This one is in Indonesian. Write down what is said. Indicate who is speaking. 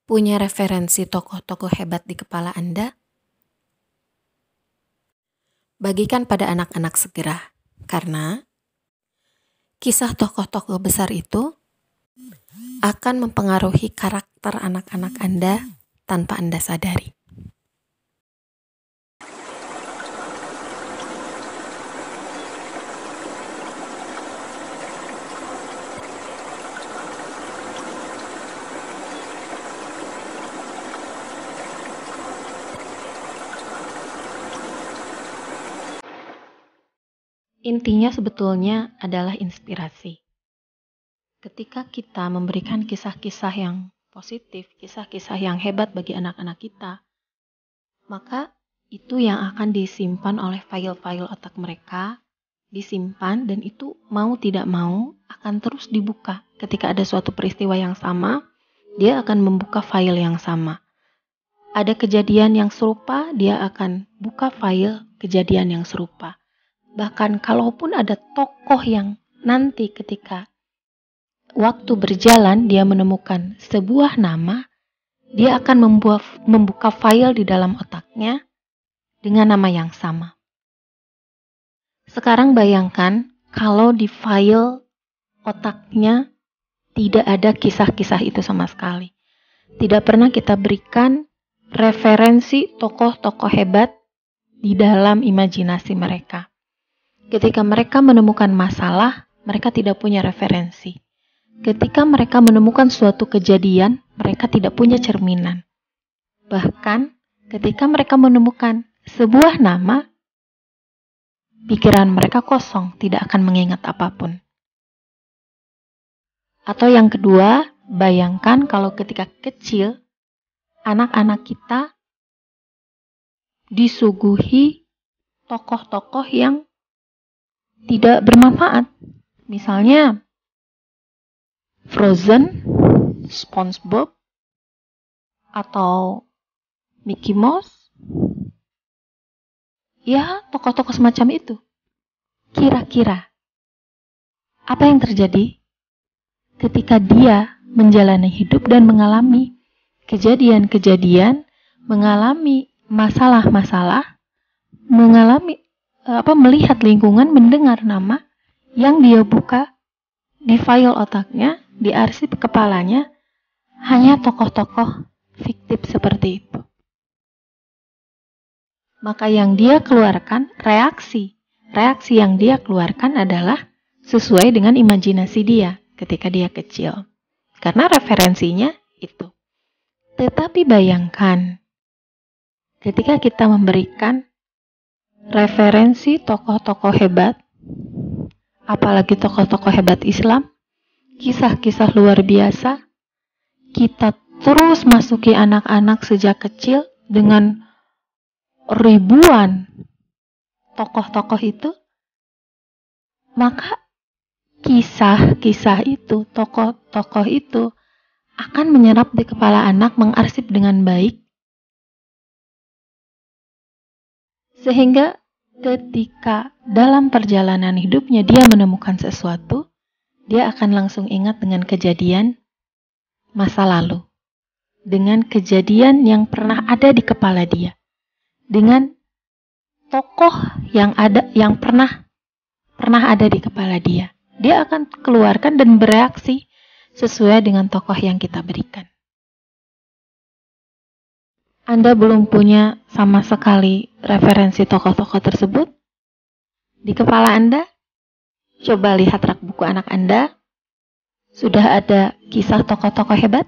Speaker 1: Punya referensi tokoh-tokoh hebat di kepala Anda? Bagikan pada anak-anak segera, karena kisah tokoh-tokoh besar itu akan mempengaruhi karakter anak-anak Anda tanpa Anda sadari. Intinya sebetulnya adalah inspirasi. Ketika kita memberikan kisah-kisah yang positif, kisah-kisah yang hebat bagi anak-anak kita, maka itu yang akan disimpan oleh file-file otak mereka, disimpan, dan itu mau tidak mau akan terus dibuka. Ketika ada suatu peristiwa yang sama, dia akan membuka file yang sama. Ada kejadian yang serupa, dia akan buka file kejadian yang serupa. Bahkan kalaupun ada tokoh yang nanti ketika waktu berjalan dia menemukan sebuah nama, dia akan membuka file di dalam otaknya dengan nama yang sama. Sekarang bayangkan kalau di file otaknya tidak ada kisah-kisah itu sama sekali. Tidak pernah kita berikan referensi tokoh-tokoh hebat di dalam imajinasi mereka. Ketika mereka menemukan masalah, mereka tidak punya referensi. Ketika mereka menemukan suatu kejadian, mereka tidak punya cerminan. Bahkan, ketika mereka menemukan sebuah nama, pikiran mereka kosong, tidak akan mengingat apapun. Atau yang kedua, bayangkan kalau ketika kecil, anak-anak kita disuguhi tokoh-tokoh yang tidak bermanfaat. Misalnya Frozen, SpongeBob, atau Mickey Mouse. Ya, tokoh-tokoh semacam itu. Kira-kira apa yang terjadi ketika dia menjalani hidup dan mengalami kejadian-kejadian, mengalami masalah-masalah, melihat lingkungan, mendengar nama yang dia buka di file otaknya, di arsip kepalanya, hanya tokoh-tokoh fiktif seperti itu. Maka yang dia keluarkan, reaksi yang dia keluarkan adalah sesuai dengan imajinasi dia ketika dia kecil. Karena referensinya itu. Tetapi bayangkan, ketika kita memberikan referensi tokoh-tokoh hebat, apalagi tokoh-tokoh hebat Islam, kisah-kisah luar biasa, kita terus masuki anak-anak sejak kecil dengan ribuan tokoh-tokoh itu, maka kisah-kisah itu, tokoh-tokoh itu akan menyerap di kepala anak, mengarsip dengan baik, sehingga ketika dalam perjalanan hidupnya dia menemukan sesuatu, dia akan langsung ingat dengan kejadian masa lalu, dengan kejadian yang pernah ada di kepala dia, dengan tokoh yang pernah ada di kepala dia. Dia akan keluarkan dan bereaksi sesuai dengan tokoh yang kita berikan. Anda belum punya sama sekali referensi tokoh-tokoh tersebut di kepala Anda? Coba lihat rak buku anak Anda. Sudah ada kisah tokoh-tokoh hebat?